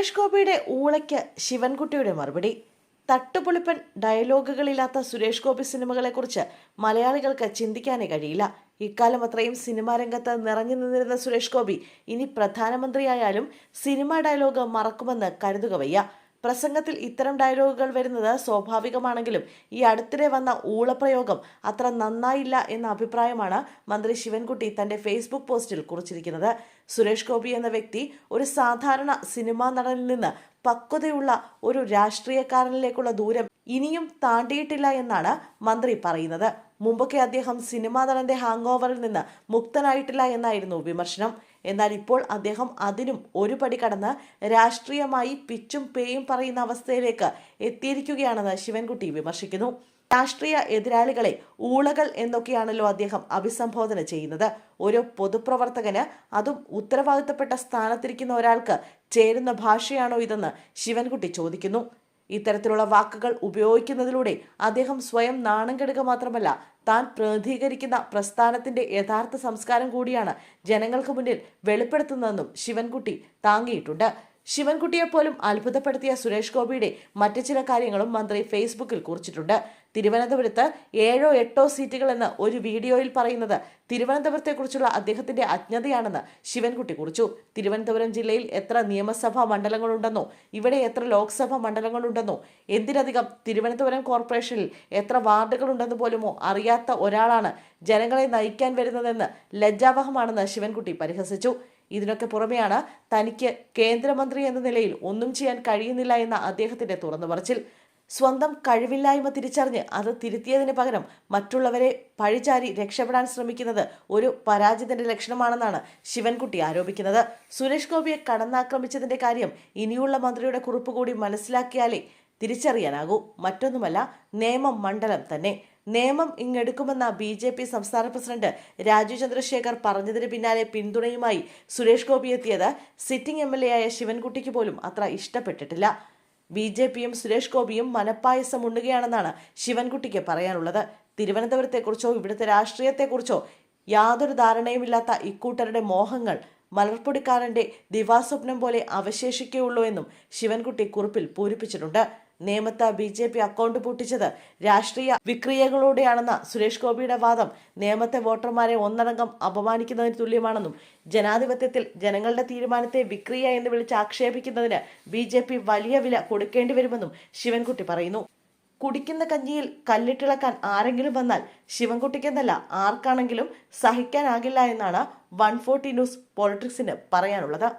സുരേഷ് ഗോപിയുടെ ഊളയ്ക്ക് ശിവൻകുട്ടിയുടെ മറുപടി. തട്ടുപൊളിപ്പൻ ഡയലോഗുകളില്ലാത്ത സുരേഷ് ഗോപി സിനിമകളെക്കുറിച്ച് മലയാളികൾക്ക് ചിന്തിക്കാനേ കഴിയില്ല. ഇക്കാലം അത്രയും സിനിമാ രംഗത്ത് നിറഞ്ഞു നിന്നിരുന്ന സുരേഷ് ഗോപി ഇനി പ്രധാനമന്ത്രിയായാലും സിനിമാ ഡയലോഗ് മറക്കുമെന്ന് കരുതുക വയ്യ. പ്രസംഗത്തിൽ ഇത്തരം ഡയലോഗുകൾ വരുന്നത് സ്വാഭാവികമാണെങ്കിലും ഈ അടുത്തിടെ വന്ന ഊളപ്രയോഗം അത്ര നന്നായില്ല എന്ന അഭിപ്രായമാണ് മന്ത്രി ശിവൻകുട്ടി തന്റെ ഫേസ്ബുക്ക് പോസ്റ്റിൽ കുറിച്ചിരിക്കുന്നത്. സുരേഷ് ഗോപി എന്ന വ്യക്തി ഒരു സാധാരണ സിനിമാ നടനിൽ നിന്ന് പക്വതയുള്ള ഒരു രാഷ്ട്രീയക്കാരനിലേക്കുള്ള ദൂരം ഇനിയും താണ്ടിയിട്ടില്ല എന്നാണ് മന്ത്രി പറയുന്നത്. മുമ്പൊക്കെ അദ്ദേഹം സിനിമാ നടന്റെ ഹാങ് ഓവറിൽ നിന്ന് മുക്തനായിട്ടില്ല എന്നായിരുന്നു വിമർശനം. എന്നാൽ ഇപ്പോൾ അദ്ദേഹം അതിനും ഒരു പടി കടന്ന് രാഷ്ട്രീയമായി പിച്ചും പേയും പറയുന്ന അവസ്ഥയിലേക്ക് എത്തിയിരിക്കുകയാണെന്ന് ശിവൻകുട്ടി വിമർശിക്കുന്നു. രാഷ്ട്രീയ എതിരാളികളെ ഊളകൾ എന്നൊക്കെയാണല്ലോ അദ്ദേഹം അഭിസംബോധന ചെയ്യുന്നത്. ഒരു പൊതുപ്രവർത്തകന്, അതും ഉത്തരവാദിത്തപ്പെട്ട സ്ഥാനത്തിരിക്കുന്ന ഒരാൾക്ക് ചേരുന്ന ഭാഷയാണോ ഇതെന്ന് ശിവൻകുട്ടി ചോദിക്കുന്നു. ഇത്തരത്തിലുള്ള വാക്കുകൾ ഉപയോഗിക്കുന്നതിലൂടെ അദ്ദേഹം സ്വയം നാണം കെടുക മാത്രമല്ല, താൻ പ്രതിനിധീകരിക്കുന്ന പ്രസ്ഥാനത്തിന്റെ യഥാർത്ഥ സംസ്കാരം കൂടിയാണ് ജനങ്ങൾക്ക് മുന്നിൽ വെളിപ്പെടുത്തുന്നതെന്നും ശിവൻകുട്ടി താങ്ങിയിട്ടുണ്ട്. ശിവൻകുട്ടിയെപ്പോലും അത്ഭുതപ്പെടുത്തിയ സുരേഷ് ഗോപിയുടെ മറ്റു ചില കാര്യങ്ങളും മന്ത്രി ഫേസ്ബുക്കിൽ കുറിച്ചിട്ടുണ്ട്. തിരുവനന്തപുരത്ത് 7 or 8 സീറ്റുകൾ എന്ന് ഒരു വീഡിയോയിൽ പറയുന്നത് തിരുവനന്തപുരത്തെക്കുറിച്ചുള്ള അദ്ദേഹത്തിന്റെ അജ്ഞതയാണെന്ന് ശിവൻകുട്ടി കുറിച്ചു. തിരുവനന്തപുരം ജില്ലയിൽ എത്ര നിയമസഭാ മണ്ഡലങ്ങളുണ്ടെന്നോ, ഇവിടെ എത്ര ലോക്സഭാ മണ്ഡലങ്ങളുണ്ടെന്നോ, എന്തിനധികം തിരുവനന്തപുരം കോർപ്പറേഷനിൽ എത്ര വാർഡുകളുണ്ടെന്ന് പോലുമോ അറിയാത്ത ഒരാളാണ് ജനങ്ങളെ നയിക്കാൻ വരുന്നതെന്ന് ലജ്ജാവഹമാണെന്ന് ശിവൻകുട്ടി പരിഹസിച്ചു. ഇതിനൊക്കെ പുറമെയാണ് തനിക്ക് കേന്ദ്രമന്ത്രി എന്ന നിലയിൽ ഒന്നും ചെയ്യാൻ കഴിയുന്നില്ല എന്ന അദ്ദേഹത്തിന്റെ തുറന്നു പറച്ചിൽ. സ്വന്തം കഴിവില്ലായ്മ തിരിച്ചറിഞ്ഞ് അത് തിരുത്തിയതിന് പകരം മറ്റുള്ളവരെ പഴിചാരി രക്ഷപ്പെടാൻ ശ്രമിക്കുന്നത് ഒരു പരാജിതന്റെ ലക്ഷണമാണെന്നാണ് ശിവൻകുട്ടി ആരോപിക്കുന്നത്. സുരേഷ് ഗോപിയെ കടന്നാക്രമിച്ചതിന്റെ കാര്യം ഇനിയുള്ള മന്ത്രിയുടെ കുറിപ്പ് കൂടി മനസ്സിലാക്കിയാലേ തിരിച്ചറിയാനാകൂ. മറ്റൊന്നുമല്ല, നിയമം മണ്ഡലം തന്നെ. നിയമം ഇങ്ങെടുക്കുമെന്ന BJP സംസ്ഥാന പ്രസിഡന്റ് രാജീവ് ചന്ദ്രശേഖർ പറഞ്ഞതിന് പിന്നാലെ പിന്തുണയുമായി സുരേഷ് ഗോപി എത്തിയത് സിറ്റിംഗ് MLA ആയ ശിവൻകുട്ടിക്ക് പോലും അത്ര ഇഷ്ടപ്പെട്ടിട്ടില്ല. BJPയും സുരേഷ് ഗോപിയും മനപ്പായസം ഉണ്ണുകയാണെന്നാണ് ശിവൻകുട്ടിക്ക് പറയാനുള്ളത്. തിരുവനന്തപുരത്തെക്കുറിച്ചോ ഇവിടുത്തെ രാഷ്ട്രീയത്തെക്കുറിച്ചോ യാതൊരു ധാരണയുമില്ലാത്ത ഇക്കൂട്ടരുടെ മോഹങ്ങൾ മലർപ്പൊടിക്കാരന്റെ ദിവാസ്വപ്നം പോലെ അവശേഷിക്കുകയുള്ളൂ എന്നും ശിവൻകുട്ടി കുറിപ്പിൽ പൂരിപ്പിച്ചിട്ടുണ്ട്. നേമത്ത് BJP അക്കൗണ്ട് പൂട്ടിച്ചത് രാഷ്ട്രീയ വിക്രിയകളോടെയാണെന്ന സുരേഷ് ഗോപിയുടെ വാദം നേമത്തെ വോട്ടർമാരെ ഒന്നടങ്കം അപമാനിക്കുന്നതിന് തുല്യമാണെന്നും ജനാധിപത്യത്തിൽ ജനങ്ങളുടെ തീരുമാനത്തെ വിക്രിയ എന്ന് വിളിച്ച് ആക്ഷേപിക്കുന്നതിന് BJP വലിയ വില കൊടുക്കേണ്ടി വരുമെന്നും ശിവൻകുട്ടി പറയുന്നു. കുടിക്കുന്ന കഞ്ഞിയിൽ കല്ലിട്ടിളക്കാൻ ആരെങ്കിലും വന്നാൽ ശിവൻകുട്ടിക്കെന്നല്ല ആർക്കാണെങ്കിലും സഹിക്കാനാകില്ല എന്നാണ് 140 ന്യൂസ് പൊളിറ്റിക്സിന് പറയാനുള്ളത്.